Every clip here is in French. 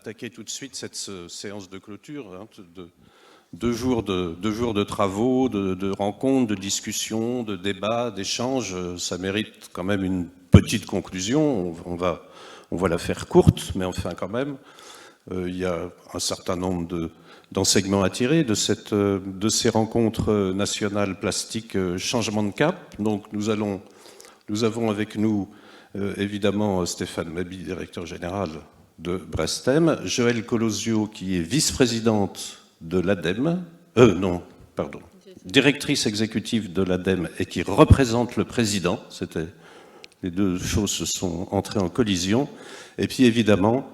Attaquer tout de suite cette séance de clôture, hein, deux jours de travaux, de rencontres, de discussions, de débats, d'échanges. Ça mérite quand même une petite conclusion. On va la faire courte, mais enfin quand même. Il y a un certain nombre d'enseignements à tirer de ces rencontres nationales plastiques changement de cap. Donc nous avons avec nous évidemment Stéphane Maby, directeur général de Brestem, Joëlle Colosio, qui est vice-présidente de l'ADEME, directrice exécutive de l'ADEME et qui représente le président. Les deux choses se sont entrées en collision. Et puis évidemment,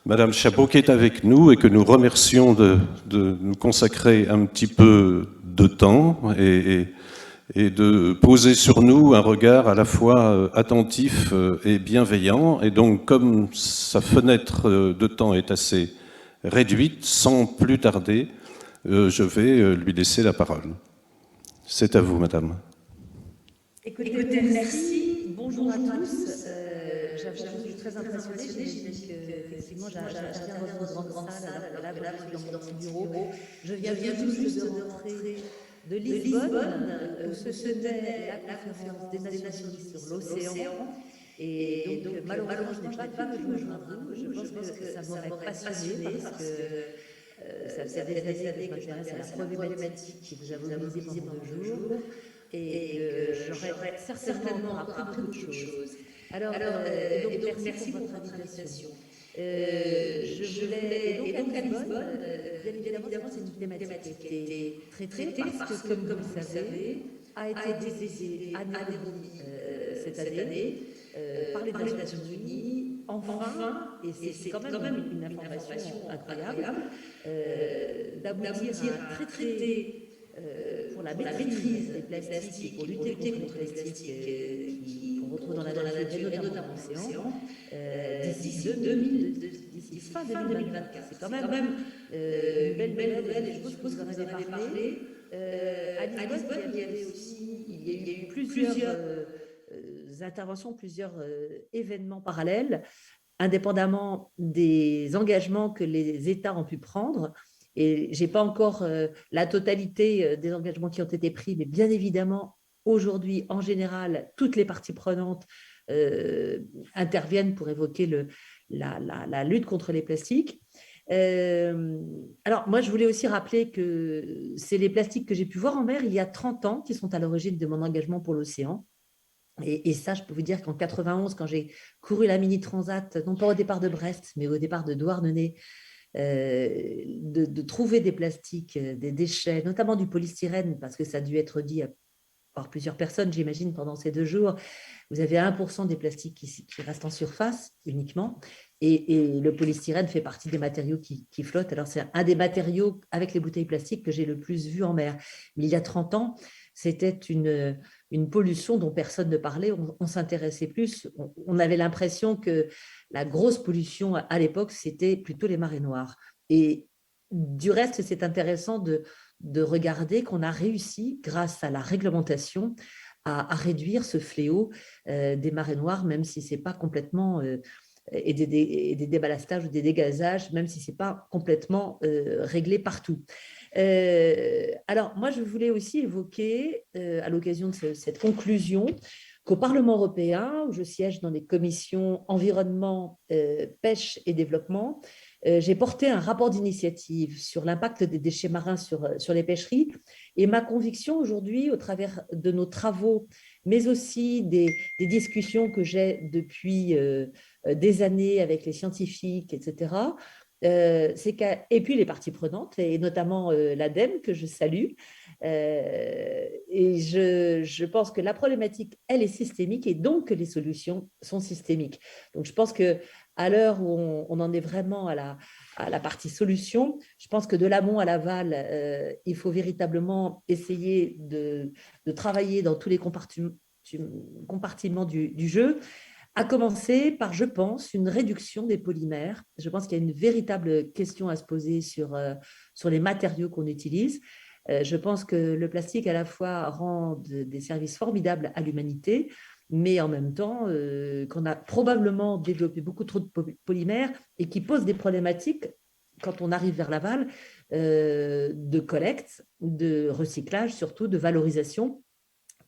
Madame Chabot qui est avec nous et que nous remercions de nous consacrer un petit peu de temps et de poser sur nous un regard à la fois attentif et bienveillant. Et donc, comme sa fenêtre de temps est assez réduite, sans plus tarder, je vais lui laisser la parole. C'est à vous, madame. Écoutez, merci. Bonjour à tous. Je suis très impressionnée. J'imagine qu'effectivement, j'arrive dans une grande salle. Là, je suis dans mon bureau. Je viens tout juste de rentrer de Lisbonne, où se tenait la conférence des Nations Unies sur l'océan. Et donc, malheureusement, je n'ai pas pu me joindre. Je pense que ça m'aurait passionné parce que ça fait des années que je m'intéresse à la problématique qui vous a mobilisé pendant 2 jours. Et j'aurais certainement appris beaucoup de choses. Alors, donc merci pour votre invitation. Je voulais, et donc à Lisbonne, bien évidemment, c'est une thématique qui a été traitée parce que, comme vous le savez, a été décidée annuellement cette année par les Nations Unies, enfin, et c'est quand même une information incroyable, d'aboutir à un traité pour la maîtrise des plastiques, pour lutter contre les plastiques qu'on retrouve dans la nature et notamment dans l'océan, d'ici fin 2024. C'est quand même une belle nouvelle, et je suppose que vous en avez parlé. À Lisbonne, il y a eu plusieurs interventions, plusieurs événements parallèles, indépendamment des engagements que les États ont pu prendre. Et je n'ai pas encore la totalité des engagements qui ont été pris, mais bien évidemment, aujourd'hui, en général, toutes les parties prenantes interviennent pour évoquer la lutte contre les plastiques. Alors, moi, je voulais aussi rappeler que c'est les plastiques que j'ai pu voir en mer il y a 30 ans qui sont à l'origine de mon engagement pour l'océan. Et ça, je peux vous dire qu'en 91, quand j'ai couru la Mini Transat, non pas au départ de Brest, mais au départ de Douarnenez, de trouver des plastiques, des déchets, notamment du polystyrène, parce que ça a dû être dit par plusieurs personnes, j'imagine, pendant ces 2 jours. Vous avez 1% des plastiques qui restent en surface uniquement, et le polystyrène fait partie des matériaux qui flottent. Alors, c'est un des matériaux, avec les bouteilles plastiques, que j'ai le plus vu en mer. Mais il y a 30 ans, c'était une pollution dont personne ne parlait. On s'intéressait plus. On avait l'impression que la grosse pollution à l'époque, c'était plutôt les marées noires. Et du reste, c'est intéressant de regarder qu'on a réussi, grâce à la réglementation, à réduire ce fléau des marées noires, même si ce n'est pas complètement, et des déballastages ou des dégazages, même si ce n'est pas complètement réglé partout. Alors, moi, je voulais aussi évoquer, à l'occasion de cette conclusion, qu'au Parlement européen, où je siège dans les commissions environnement, pêche et développement, j'ai porté un rapport d'initiative sur l'impact des déchets marins sur les pêcheries. Et ma conviction aujourd'hui, au travers de nos travaux, mais aussi des discussions que j'ai depuis des années avec les scientifiques, etc., et puis les parties prenantes, et notamment l'ADEME, que je salue. Et je pense que la problématique, elle est systémique, et donc que les solutions sont systémiques. Donc, je pense qu'à l'heure où on en est vraiment à la partie solution, je pense que de l'amont à l'aval, il faut véritablement essayer de travailler dans tous les compartiments du jeu, à commencer par, je pense, une réduction des polymères. Je pense qu'il y a une véritable question à se poser sur les matériaux qu'on utilise. Je pense que le plastique, à la fois, rend des services formidables à l'humanité, mais en même temps qu'on a probablement développé beaucoup trop de polymères et qui posent des problématiques quand on arrive vers l'aval, de collecte, de recyclage, surtout de valorisation.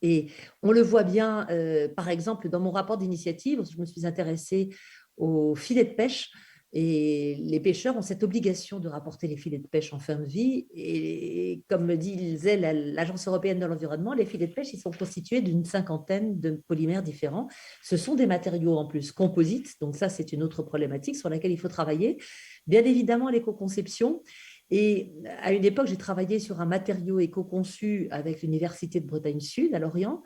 Et on le voit bien, par exemple, dans mon rapport d'initiative, je me suis intéressée aux filets de pêche. Et les pêcheurs ont cette obligation de rapporter les filets de pêche en fin de vie. Et comme me disait l'Agence européenne de l'environnement, les filets de pêche, ils sont constitués d'une cinquantaine de polymères différents. Ce sont des matériaux en plus composites. Donc ça, c'est une autre problématique sur laquelle il faut travailler. Bien évidemment, l'éco-conception. Et à une époque, j'ai travaillé sur un matériau éco-conçu avec l'Université de Bretagne Sud à Lorient.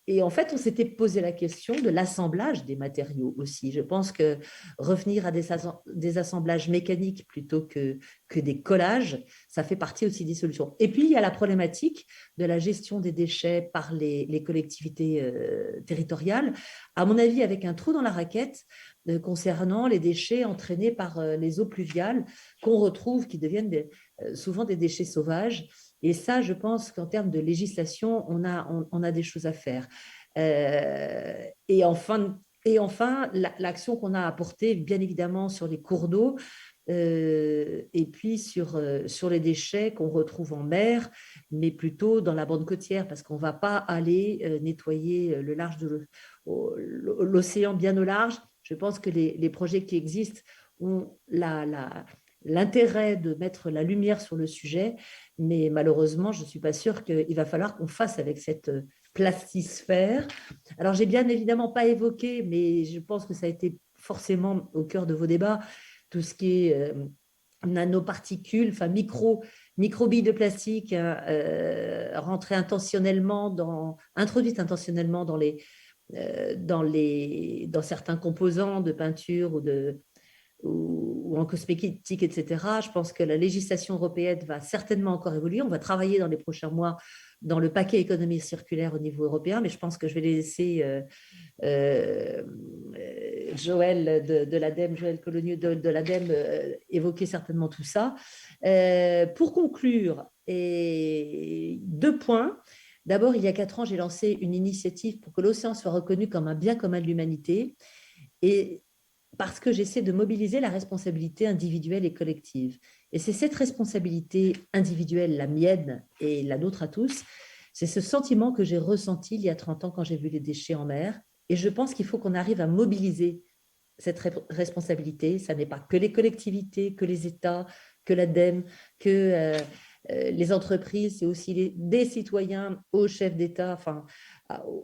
Et en fait, on s'était posé la question de l'assemblage des matériaux aussi. Je pense que revenir à des assemblages mécaniques plutôt que des collages, ça fait partie aussi des solutions. Et puis, il y a la problématique de la gestion des déchets par les collectivités territoriales. À mon avis, avec un trou dans la raquette concernant les déchets entraînés par les eaux pluviales qu'on retrouve, qui deviennent souvent des déchets sauvages. Et ça, je pense qu'en termes de législation, on a des choses à faire. Et enfin, l'action qu'on a apportée, bien évidemment, sur les cours d'eau, et puis sur les déchets qu'on retrouve en mer, mais plutôt dans la bande côtière, parce qu'on ne va pas aller nettoyer le large de l'océan bien au large. Je pense que les projets qui existent ont l'intérêt de mettre la lumière sur le sujet, mais malheureusement, je ne suis pas sûre qu'il va falloir qu'on fasse avec cette plastisphère. Alors, j'ai bien évidemment pas évoqué, mais je pense que ça a été forcément au cœur de vos débats, tout ce qui est nanoparticules, enfin microbilles de plastique introduites intentionnellement dans certains composants de peinture ou en cosmétique, etc. Je pense que la législation européenne va certainement encore évoluer. On va travailler dans les prochains mois dans le paquet économie circulaire au niveau européen, mais je pense que je vais laisser Joël de l'ADEME, Joël Colonieux de l'ADEME évoquer certainement tout ça. Pour conclure, deux points. D'abord, il y a 4 ans, j'ai lancé une initiative pour que l'océan soit reconnu comme un bien commun de l'humanité. Et parce que j'essaie de mobiliser la responsabilité individuelle et collective. Et c'est cette responsabilité individuelle, la mienne et la nôtre à tous, c'est ce sentiment que j'ai ressenti il y a 30 ans quand j'ai vu les déchets en mer. Et je pense qu'il faut qu'on arrive à mobiliser cette responsabilité. Ça n'est pas que les collectivités, que les États, que l'ADEME, que les entreprises, c'est aussi des citoyens aux chefs d'État, enfin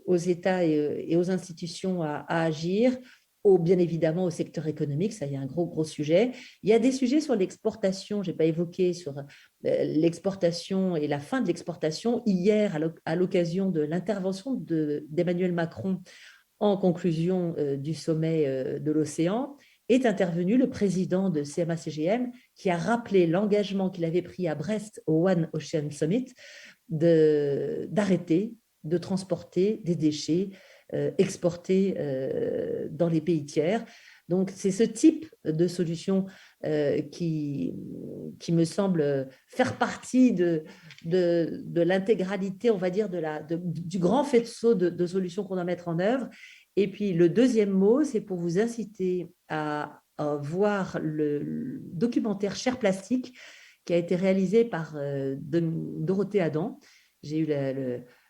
aux États et aux institutions à agir, bien évidemment au secteur économique, ça y a un gros sujet. Il y a des sujets sur l'exportation, je n'ai pas évoqué sur l'exportation et la fin de l'exportation. Hier, à l'occasion de l'intervention d'Emmanuel Macron en conclusion du sommet de l'océan, est intervenu le président de CMA-CGM qui a rappelé l'engagement qu'il avait pris à Brest au One Ocean Summit d'arrêter de transporter des déchets exportés dans les pays tiers. Donc, c'est ce type de solution qui me semble faire partie de l'intégralité, on va dire, du grand faisceau de solutions qu'on doit mettre en œuvre. Et puis, le deuxième mot, c'est pour vous inciter à voir le documentaire Cher Plastique qui a été réalisé par Dorothée Adam. J'ai eu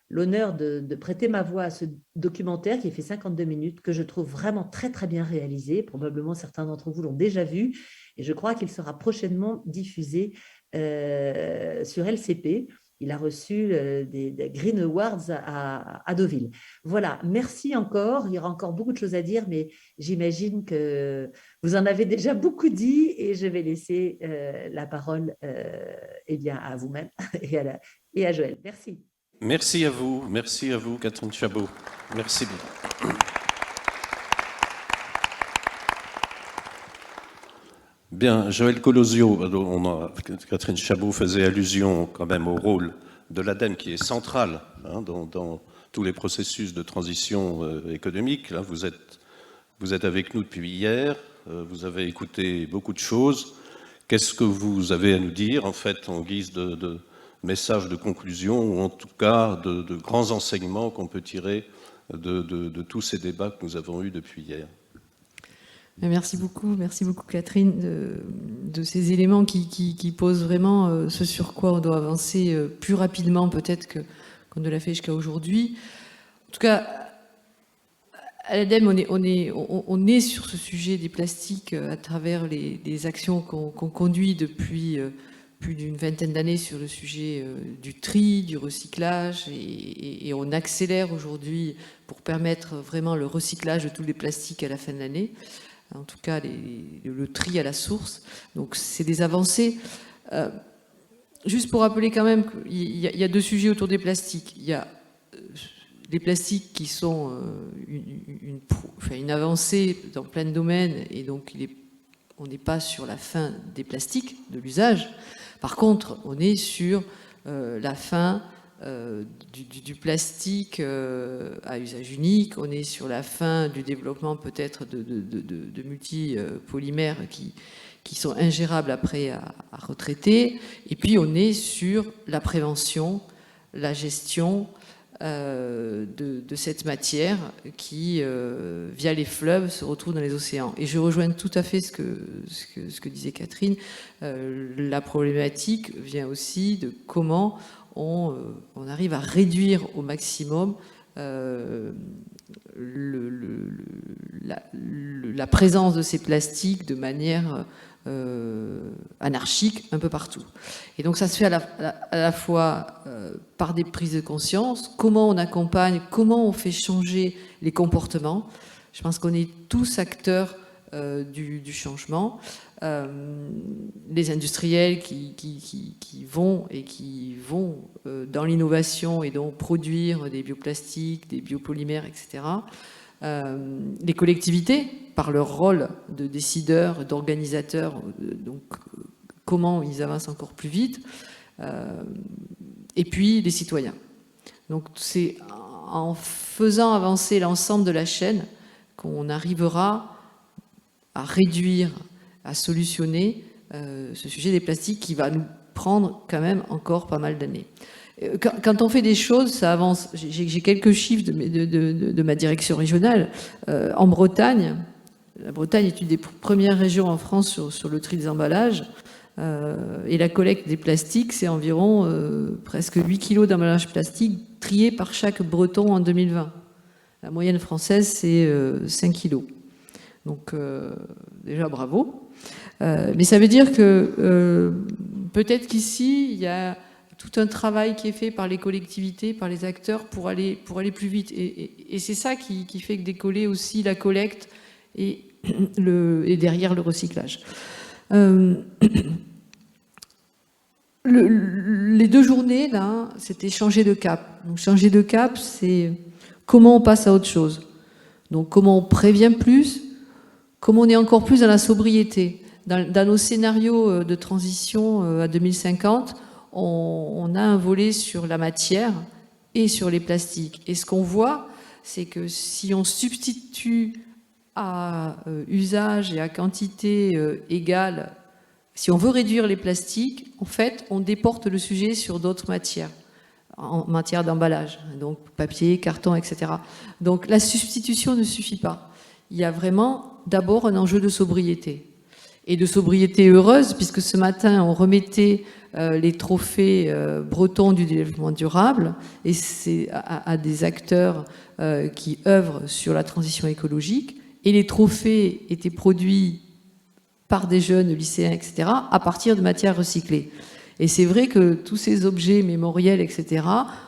l'honneur de prêter ma voix à ce documentaire qui fait 52 minutes, que je trouve vraiment très bien réalisé. Probablement certains d'entre vous l'ont déjà vu et je crois qu'il sera prochainement diffusé sur LCP. Il a reçu des Green Awards à Deauville. Voilà, merci encore. Il y aura encore beaucoup de choses à dire, mais j'imagine que vous en avez déjà beaucoup dit et je vais laisser la parole à vous-même et à Joël. Merci. Merci à vous, Catherine Chabot. Merci bien. Bien, Joël Colosio, Catherine Chabot faisait allusion quand même au rôle de l'ADEME qui est central dans tous les processus de transition économique. Là, vous êtes avec nous depuis hier, vous avez écouté beaucoup de choses. Qu'est-ce que vous avez à nous dire, en fait, en guise de message de conclusion, ou en tout cas de grands enseignements qu'on peut tirer de tous ces débats que nous avons eus depuis hier. Merci beaucoup Catherine de ces éléments qui posent vraiment ce sur quoi on doit avancer plus rapidement peut-être qu'on ne l'a fait jusqu'à aujourd'hui. En tout cas, à l'ADEME, on est sur ce sujet des plastiques à travers les actions qu'on conduit depuis plus d'une vingtaine d'années sur le sujet du tri, du recyclage, et on accélère aujourd'hui pour permettre vraiment le recyclage de tous les plastiques à la fin de l'année. En tout cas, le tri à la source. Donc, c'est des avancées. Juste pour rappeler quand même qu'il y a deux sujets autour des plastiques. Il y a les plastiques qui sont une avancée dans plein de domaines, et donc on n'est pas sur la fin des plastiques, de l'usage. Par contre, on est sur la fin du plastique à usage unique, on est sur la fin du développement peut-être de multipolymères qui sont ingérables après à retraiter, et puis on est sur la prévention, la gestion de cette matière qui, via les fleuves, se retrouve dans les océans. Et je rejoins tout à fait ce que disait Catherine. La problématique vient aussi de comment on arrive à réduire au maximum la présence de ces plastiques de manière anarchique un peu partout. Et donc ça se fait à la fois par des prises de conscience, comment on accompagne, comment on fait changer les comportements. Je pense qu'on est tous acteurs du changement. Les industriels qui vont dans l'innovation et donc produire des bioplastiques, des biopolymères, etc. Les collectivités, par leur rôle de décideurs, d'organisateurs, donc comment ils avancent encore plus vite, et puis les citoyens. Donc c'est en faisant avancer l'ensemble de la chaîne qu'on arrivera à réduire, à solutionner ce sujet des plastiques qui va nous prendre quand même encore pas mal d'années. Quand on fait des choses, ça avance. J'ai quelques chiffres de ma direction régionale. En Bretagne, la Bretagne est une des premières régions en France sur le tri des emballages. Et la collecte des plastiques, c'est environ presque 8 kilos d'emballages plastiques triés par chaque Breton en 2020. La moyenne française, c'est 5 kilos. Donc, déjà, bravo. Mais ça veut dire que peut-être qu'ici, il y a tout un travail qui est fait par les collectivités, par les acteurs pour aller plus vite. Et c'est ça qui fait décoller aussi la collecte et derrière le recyclage. Les 2 journées, là, c'était changer de cap. Donc changer de cap, c'est comment on passe à autre chose. Donc comment on prévient plus, comment on est encore plus dans la sobriété. Dans nos scénarios de transition à 2050, on a un volet sur la matière et sur les plastiques. Et ce qu'on voit, c'est que si on substitue à usage et à quantité égale, si on veut réduire les plastiques, en fait, on déporte le sujet sur d'autres matières, en matière d'emballage, donc papier, carton, etc. Donc la substitution ne suffit pas. Il y a vraiment d'abord un enjeu de sobriété. Et de sobriété heureuse, puisque ce matin, on remettait les trophées bretons du développement durable, et c'est à des acteurs qui œuvrent sur la transition écologique, et les trophées étaient produits par des jeunes lycéens, etc., à partir de matières recyclées. Et c'est vrai que tous ces objets mémoriels, etc.,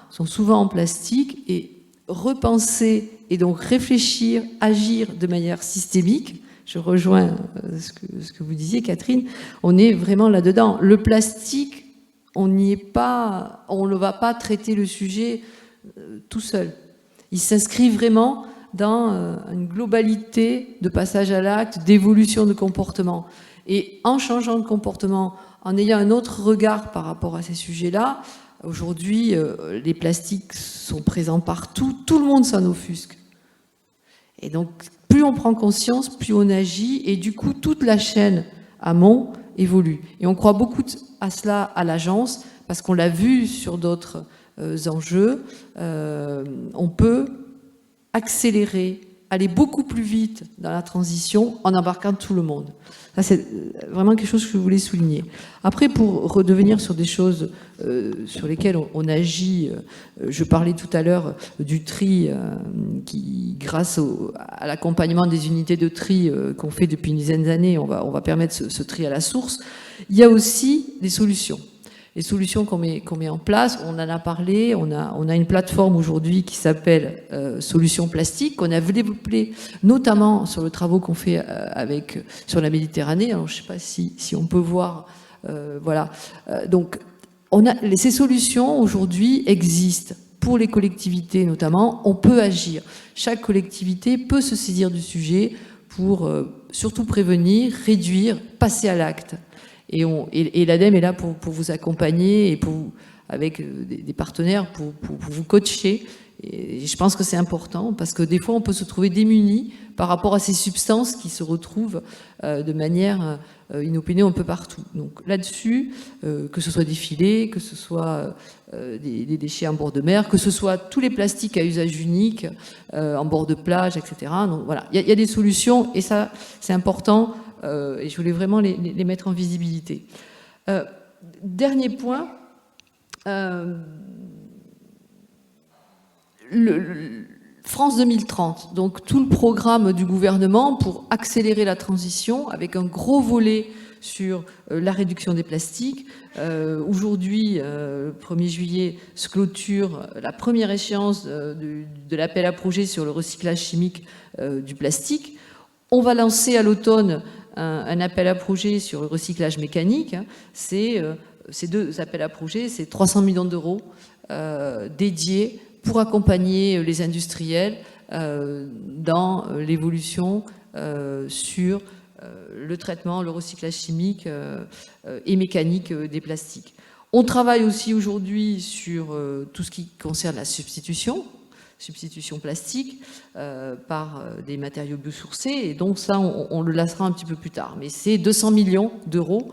sont souvent en plastique, et repenser, et donc réfléchir, agir de manière systémique, je rejoins ce que vous disiez, Catherine, on est vraiment là-dedans. Le plastique, on n'y est pas, on ne va pas traiter le sujet tout seul. Il s'inscrit vraiment dans une globalité de passage à l'acte, d'évolution de comportement. Et en changeant de comportement, en ayant un autre regard par rapport à ces sujets-là, aujourd'hui, les plastiques sont présents partout, tout le monde s'en offusque. Et donc, plus on prend conscience, plus on agit, et du coup, toute la chaîne amont évolue. Et on croit beaucoup à cela à l'agence, parce qu'on l'a vu sur d'autres enjeux. On peut accélérer, aller beaucoup plus vite dans la transition en embarquant tout le monde. Ça, c'est vraiment quelque chose que je voulais souligner. Après, pour redevenir sur des choses sur lesquelles on agit, je parlais tout à l'heure du tri qui, grâce à l'accompagnement des unités de tri qu'on fait depuis une dizaine d'années, on va permettre ce tri à la source. Il y a aussi des solutions. Les solutions qu'on met en place, on en a parlé, on a une plateforme aujourd'hui qui s'appelle Solutions Plastiques, qu'on a développée notamment sur le travaux qu'on fait sur la Méditerranée. Alors, je ne sais pas si on peut voir, voilà. Donc, ces solutions aujourd'hui existent pour les collectivités notamment. On peut agir. Chaque collectivité peut se saisir du sujet pour surtout prévenir, réduire, passer à l'acte. Et l'ADEME est là pour vous accompagner et avec des partenaires pour vous coacher. Et je pense que c'est important parce que des fois, on peut se trouver démunis par rapport à ces substances qui se retrouvent de manière inopinée un peu partout. Donc là-dessus, que ce soit des filets, que ce soit des déchets en bord de mer, que ce soit tous les plastiques à usage unique en bord de plage, etc. Donc voilà, il y a des solutions et ça, c'est important. Et je voulais vraiment les mettre en visibilité. Dernier point, France 2030, donc tout le programme du gouvernement pour accélérer la transition avec un gros volet sur la réduction des plastiques. Aujourd'hui, le 1er juillet, se clôture la première échéance de l'appel à projet sur le recyclage chimique du plastique. On va lancer à l'automne un appel à projet sur le recyclage mécanique. Ces deux appels à projet, c'est 300 millions d'euros dédiés pour accompagner les industriels dans l'évolution sur le traitement, le recyclage chimique et mécanique des plastiques. On travaille aussi aujourd'hui sur tout ce qui concerne la substitution plastique par des matériaux biosourcés, et donc ça on le laissera un petit peu plus tard, mais c'est 200 millions d'euros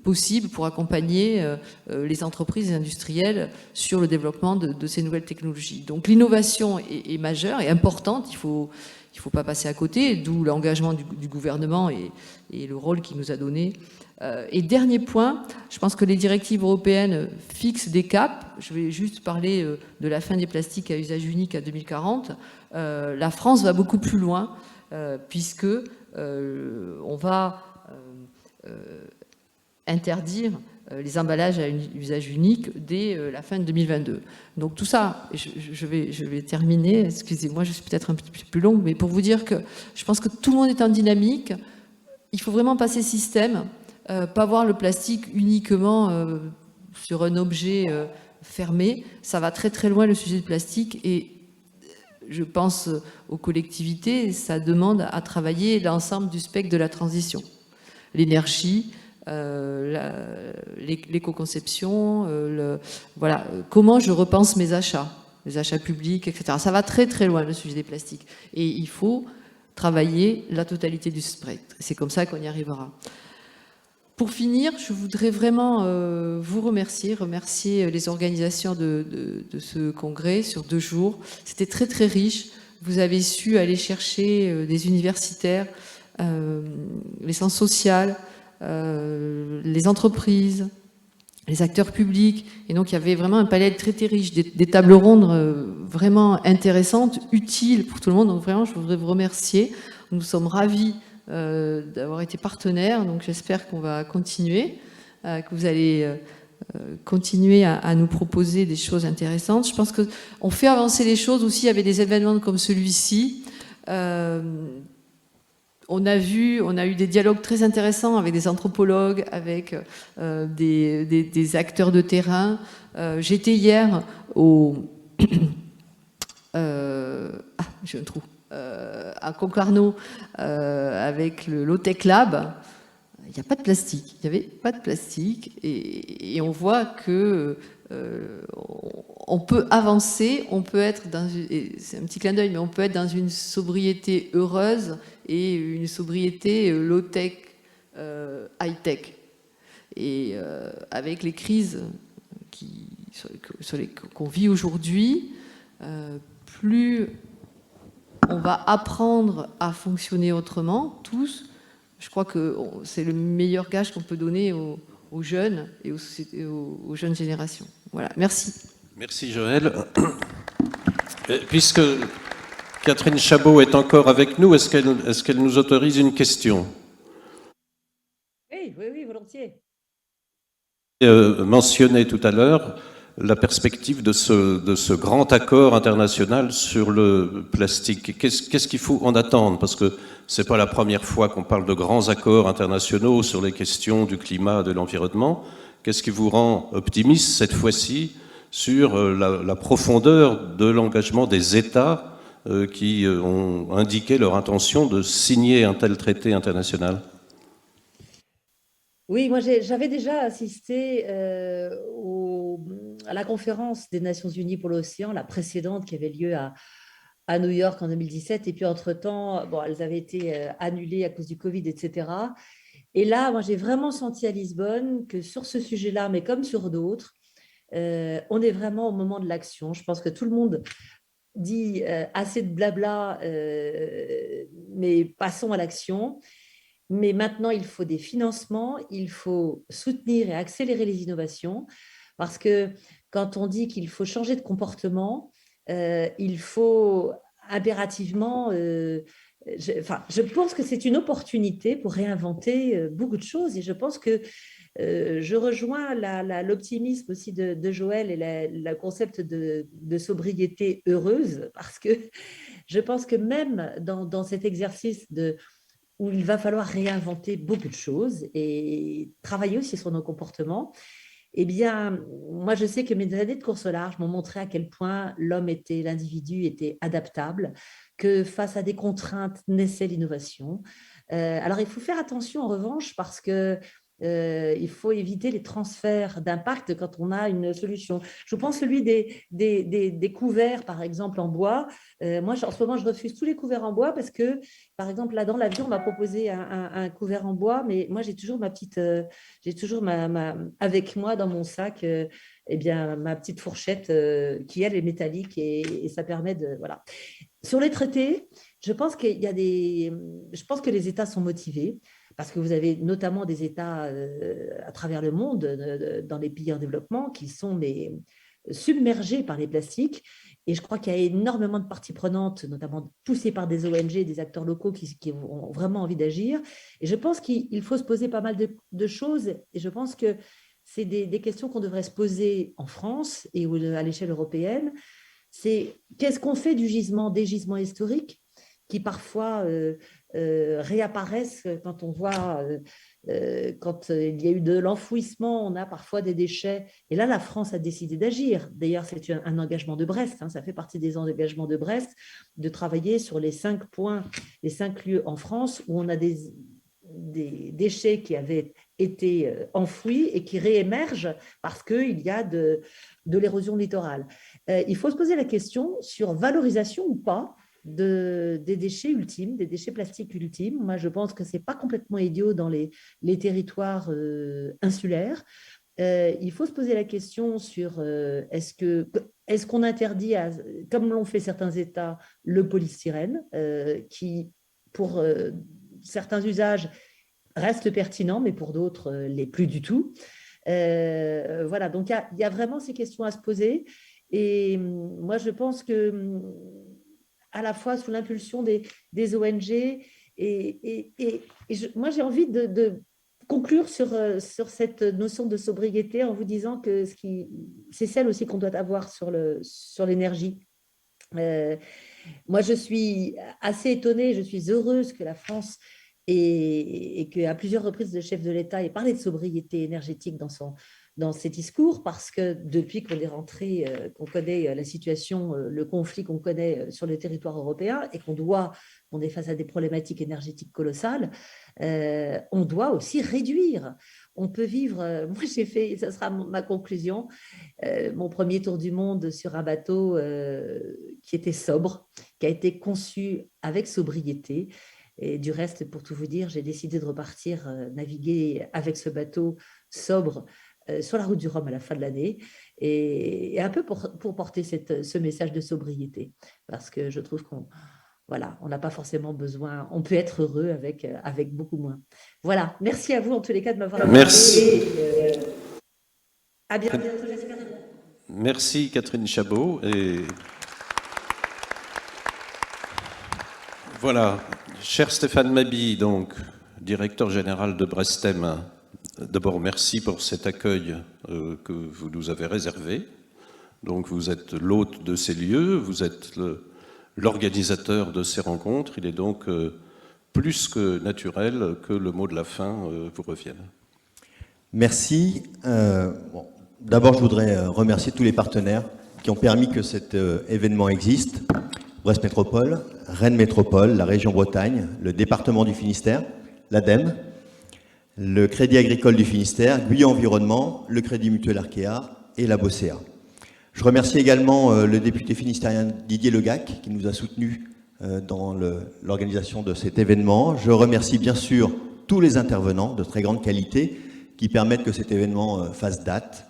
possibles pour accompagner les entreprises et industriels sur le développement de ces nouvelles technologies. Donc l'innovation est majeure et importante, il faut pas passer à côté, d'où l'engagement du gouvernement et le rôle qu'il nous a donné. Et dernier point, je pense que les directives européennes fixent des caps. Je vais juste parler de la fin des plastiques à usage unique à 2040. La France va beaucoup plus loin puisque on va interdire les emballages à usage unique dès la fin de 2022. Donc tout ça, je vais terminer. Excusez-moi, je suis peut-être un petit peu plus longue, mais pour vous dire que je pense que tout le monde est en dynamique. Il faut vraiment passer système. Pas voir le plastique uniquement sur un objet fermé. Ça va très très loin le sujet du plastique et je pense aux collectivités, ça demande à travailler l'ensemble du spectre de la transition. L'énergie, l'éco-conception, voilà, comment je repense mes achats, les achats publics, etc. Ça va très très loin le sujet des plastiques et il faut travailler la totalité du spectre. C'est comme ça qu'on y arrivera. Pour finir, je voudrais vraiment vous remercier les organisations de ce congrès sur 2 jours. C'était très très riche. Vous avez su aller chercher des universitaires, les sciences sociales, les entreprises, les acteurs publics. Et donc il y avait vraiment un palette très très riche, des tables rondes vraiment intéressantes, utiles pour tout le monde. Donc vraiment, je voudrais vous remercier. Nous sommes ravis d'avoir été partenaire, donc j'espère qu'on va continuer, que vous allez continuer à nous proposer des choses intéressantes. Je pense qu'on fait avancer les choses aussi avec des événements comme celui-ci. On a eu des dialogues très intéressants avec des anthropologues, avec des acteurs de terrain. J'étais hier j'ai un trou. À Concarneau avec le Low-Tech Lab, il n'y a pas de plastique. Il n'y avait pas de plastique et on voit que on peut avancer, on peut être c'est un petit clin d'œil, mais on peut être dans une sobriété heureuse et une sobriété low-tech, high-tech. Et avec les crises qu'on vit aujourd'hui, plus on va apprendre à fonctionner autrement, tous. Je crois que c'est le meilleur gage qu'on peut donner aux jeunes et aux jeunes générations. Voilà, merci. Merci Joël. Puisque Catherine Chabot est encore avec nous, est-ce qu'elle nous autorise une question? Oui, volontiers. Mentionné tout à l'heure la perspective de ce grand accord international sur le plastique. Qu'est-ce qu'il faut en attendre? Parce que c'est pas la première fois qu'on parle de grands accords internationaux sur les questions du climat, de l'environnement. Qu'est-ce qui vous rend optimiste cette fois-ci sur la profondeur de l'engagement des États qui ont indiqué leur intention de signer un tel traité international? Oui, moi j'avais déjà assisté à la conférence des Nations Unies pour l'océan, la précédente qui avait lieu à New York en 2017. Et puis entre-temps, bon, elles avaient été annulées à cause du Covid, etc. Et là, moi j'ai vraiment senti à Lisbonne que sur ce sujet-là, mais comme sur d'autres, on est vraiment au moment de l'action. Je pense que tout le monde dit assez de blabla, mais passons à l'action. Mais maintenant, il faut des financements, il faut soutenir et accélérer les innovations, parce que quand on dit qu'il faut changer de comportement, il faut impérativement... je pense que c'est une opportunité pour réinventer beaucoup de choses, et je pense que je rejoins l'optimisme aussi de Joël et le concept de sobriété heureuse, parce que je pense que même dans cet exercice où il va falloir réinventer beaucoup de choses et travailler aussi sur nos comportements, eh bien, moi, je sais que mes années de course au large m'ont montré à quel point l'individu était adaptable, que face à des contraintes naissait l'innovation. Alors, il faut faire attention en revanche parce que il faut éviter les transferts d'impact quand on a une solution. Je pense celui des couverts, par exemple, en bois. Moi, en ce moment, je refuse tous les couverts en bois parce que, par exemple, là, dans l'avion, on m'a proposé un couvert en bois, mais moi, j'ai toujours j'ai toujours avec moi dans mon sac, eh bien, ma petite fourchette qui, elle, est métallique et ça permet de... Voilà. Sur les traités, je pense je pense que les États sont motivés parce que vous avez notamment des États à travers le monde, dans les pays en développement, qui sont submergés par les plastiques. Et je crois qu'il y a énormément de parties prenantes, notamment poussées par des ONG, des acteurs locaux qui ont vraiment envie d'agir. Et je pense qu'il faut se poser pas mal de choses. Et je pense que c'est des questions qu'on devrait se poser en France et à l'échelle européenne. C'est qu'est-ce qu'on fait des gisements historiques qui parfois réapparaissent quand on voit, quand il y a eu de l'enfouissement, on a parfois des déchets. Et là, la France a décidé d'agir. D'ailleurs, c'est un engagement de Brest, hein, ça fait partie des engagements de Brest, de travailler sur les 5 points, les 5 lieux en France où on a des déchets qui avaient été enfouis et qui réémergent parce qu'il y a de l'érosion littorale. Il faut se poser la question sur valorisation ou pas des déchets ultimes, des déchets plastiques ultimes. Moi, je pense que ce n'est pas complètement idiot dans les territoires insulaires. Il faut se poser la question sur est-ce qu'on interdit, comme l'ont fait certains États, le polystyrène, qui, pour certains usages, reste pertinent, mais pour d'autres, l'est plus du tout. Voilà, donc il y a vraiment ces questions à se poser. Et moi, je pense que à la fois sous l'impulsion des ONG, moi, j'ai envie de conclure sur cette notion de sobriété en vous disant que c'est celle aussi qu'on doit avoir sur l'énergie. Moi, je suis assez étonnée, je suis heureuse que la France et qu'à plusieurs reprises, le chef de l'État ait parlé de sobriété énergétique dans ses discours, parce que depuis qu'on est rentré, qu'on connaît la situation, le conflit qu'on connaît sur le territoire européen et qu'on est face à des problématiques énergétiques colossales, on doit aussi réduire. On peut vivre, moi j'ai fait, ça sera ma conclusion, mon premier tour du monde sur un bateau qui était sobre, qui a été conçu avec sobriété. Et du reste, pour tout vous dire, j'ai décidé de repartir naviguer avec ce bateau sobre sur la route du Rhum à la fin de l'année, et un peu pour porter ce message de sobriété, parce que je trouve qu'on voilà, on n'a pas forcément besoin, on peut être heureux avec beaucoup moins. Voilà, merci à vous en tous les cas de m'avoir invité. Merci. À bientôt, j'espère. Merci Catherine Chabot. Et voilà, cher Stéphane Mabille, donc directeur général de Brestem, d'abord merci pour cet accueil que vous nous avez réservé. Donc vous êtes l'hôte de ces lieux, vous êtes l'organisateur de ces rencontres. Il est donc plus que naturel que le mot de la fin vous revienne. Merci. D'abord, je voudrais remercier tous les partenaires qui ont permis que cet événement existe. Brest Métropole, Rennes Métropole, la région Bretagne, le département du Finistère, l'ADEME, le Crédit Agricole du Finistère, Guyot Environnement, le Crédit Mutuel Arkea et la BOCEA. Je remercie également le député finistérien Didier Legac qui nous a soutenus dans l'organisation de cet événement. Je remercie bien sûr tous les intervenants de très grande qualité qui permettent que cet événement fasse date.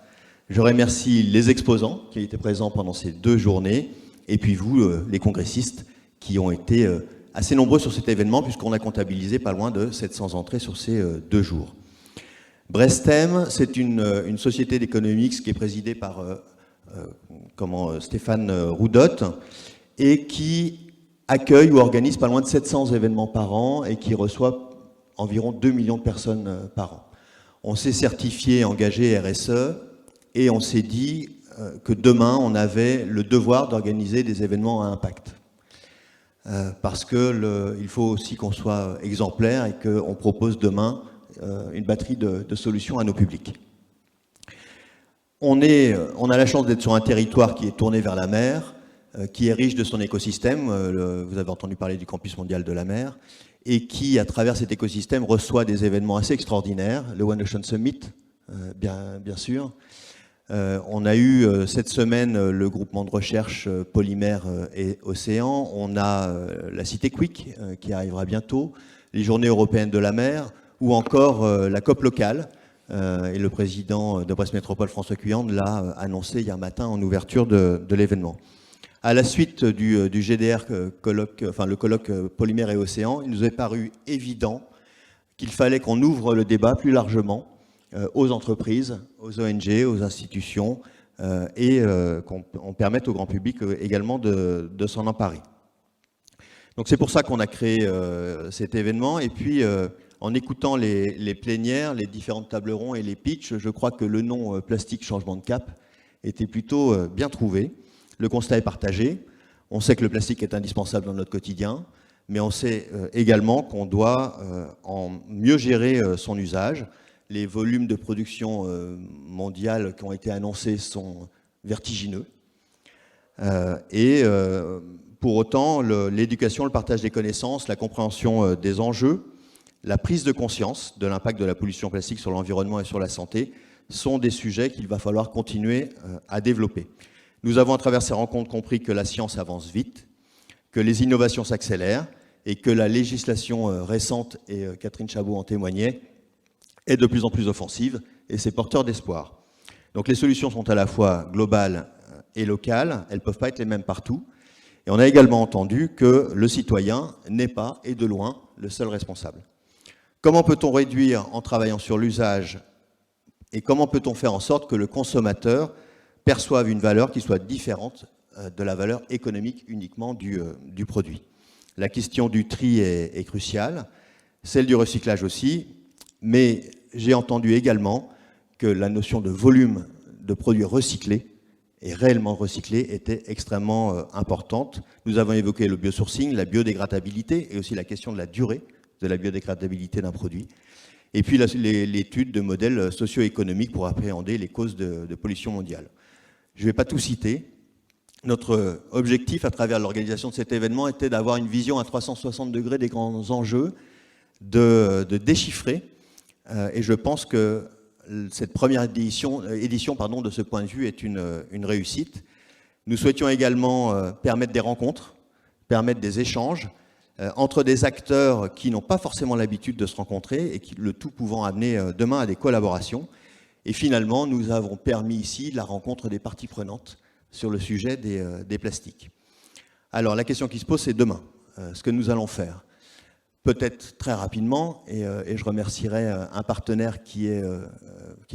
Je remercie les exposants qui étaient présents pendant ces 2 journées et puis vous, les congressistes, qui ont été assez nombreux sur cet événement puisqu'on a comptabilisé pas loin de 700 entrées sur ces 2 jours. Brestem, c'est une société d'économie mixte qui est présidée par Stéphane Roudotte et qui accueille ou organise pas loin de 700 événements par an et qui reçoit environ 2 millions de personnes par an. On s'est certifié, engagé RSE et on s'est dit que demain on avait le devoir d'organiser des événements à impact. Parce qu'il faut aussi qu'on soit exemplaire et qu'on propose demain une batterie de solutions à nos publics. On a la chance d'être sur un territoire qui est tourné vers la mer, qui est riche de son écosystème. Vous avez entendu parler du campus mondial de la mer, et qui, à travers cet écosystème, reçoit des événements assez extraordinaires. Le One Ocean Summit, bien sûr. On a eu cette semaine le groupement de recherche polymère et océan. On a la Cité Quick qui arrivera bientôt, les Journées européennes de la mer, ou encore la COP locale. Et le président de Brest Métropole, François Cuyande, l'a annoncé hier matin en ouverture de l'événement. À la suite du GDR colloque, le colloque polymère et océan, il nous est paru évident qu'il fallait qu'on ouvre le débat plus largement aux entreprises, aux ONG, aux institutions, et qu'on permette au grand public également de s'en emparer. Donc c'est pour ça qu'on a créé cet événement. Et puis, en écoutant les plénières, les différentes tables rondes et les pitchs, je crois que le nom plastique changement de cap était plutôt bien trouvé. Le constat est partagé. On sait que le plastique est indispensable dans notre quotidien, mais on sait également qu'on doit en mieux gérer son usage. Les volumes de production mondiale qui ont été annoncés sont vertigineux. Pour autant, l'éducation, le partage des connaissances, la compréhension des enjeux, la prise de conscience de l'impact de la pollution plastique sur l'environnement et sur la santé sont des sujets qu'il va falloir continuer à développer. Nous avons à travers ces rencontres compris que la science avance vite, que les innovations s'accélèrent et que la législation récente, et Catherine Chabot en témoignait, est de plus en plus offensive et c'est porteur d'espoir. Donc les solutions sont à la fois globales et locales, elles ne peuvent pas être les mêmes partout. Et on a également entendu que le citoyen n'est pas, et de loin, le seul responsable. Comment peut-on réduire en travaillant sur l'usage et comment peut-on faire en sorte que le consommateur perçoive une valeur qui soit différente de la valeur économique uniquement du produit? La question du tri est cruciale, celle du recyclage aussi, mais j'ai entendu également que la notion de volume de produits recyclés et réellement recyclés était extrêmement importante. Nous avons évoqué le biosourcing, la biodégradabilité et aussi la question de la durée de la biodégradabilité d'un produit. Et puis l'étude de modèles socio-économiques pour appréhender les causes de pollution mondiale. Je ne vais pas tout citer. Notre objectif à travers l'organisation de cet événement était d'avoir une vision à 360 degrés des grands enjeux, de déchiffrer. Et je pense que cette première édition de ce point de vue est une réussite. Nous souhaitions également permettre des rencontres, permettre des échanges entre des acteurs qui n'ont pas forcément l'habitude de se rencontrer et le tout pouvant amener demain à des collaborations. Et finalement, nous avons permis ici la rencontre des parties prenantes sur le sujet des plastiques. Alors la question qui se pose, c'est demain, ce que nous allons faire. Peut-être très rapidement, et je remercierai un partenaire qui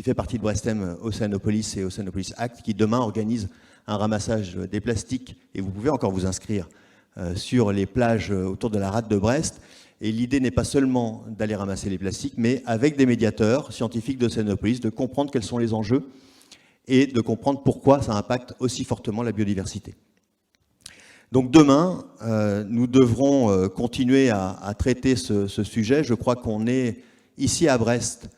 fait partie de Brestem, Oceanopolis et Oceanopolis Act, qui demain organise un ramassage des plastiques, et vous pouvez encore vous inscrire sur les plages autour de la rade de Brest. Et l'idée n'est pas seulement d'aller ramasser les plastiques, mais avec des médiateurs scientifiques d'Oceanopolis, de comprendre quels sont les enjeux et de comprendre pourquoi ça impacte aussi fortement la biodiversité. Donc demain, nous devrons continuer à traiter ce sujet. Je crois qu'on est ici à Brest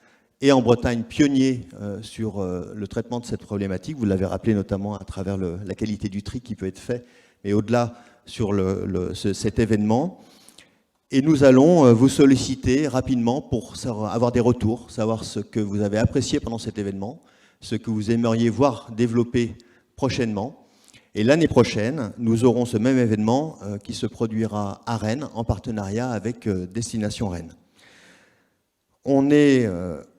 et en Bretagne pionniers sur le traitement de cette problématique. Vous l'avez rappelé notamment à travers la qualité du tri qui peut être fait, mais au-delà sur cet événement. Et nous allons vous solliciter rapidement pour avoir des retours, savoir ce que vous avez apprécié pendant cet événement, ce que vous aimeriez voir développer prochainement. Et l'année prochaine, nous aurons ce même événement qui se produira à Rennes en partenariat avec Destination Rennes. On est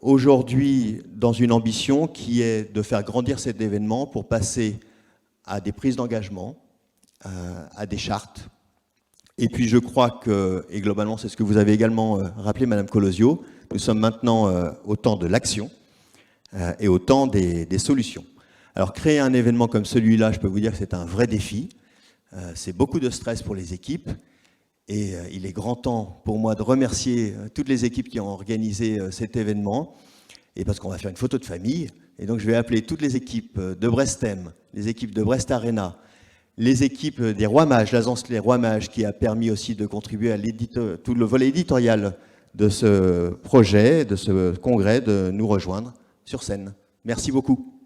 aujourd'hui dans une ambition qui est de faire grandir cet événement pour passer à des prises d'engagement, à des chartes. Et puis je crois que, et globalement c'est ce que vous avez également rappelé Madame Colosio, nous sommes maintenant au temps de l'action et au temps des solutions. Alors créer un événement comme celui-là, je peux vous dire que c'est un vrai défi, c'est beaucoup de stress pour les équipes et il est grand temps pour moi de remercier toutes les équipes qui ont organisé cet événement, et parce qu'on va faire une photo de famille, et donc je vais appeler toutes les équipes de Brestem, les équipes de Brest Arena, les équipes des Rois Mages, l'agence Les Rois Mages qui a permis aussi de contribuer à tout le volet éditorial de ce projet, de ce congrès, de nous rejoindre sur scène. Merci beaucoup.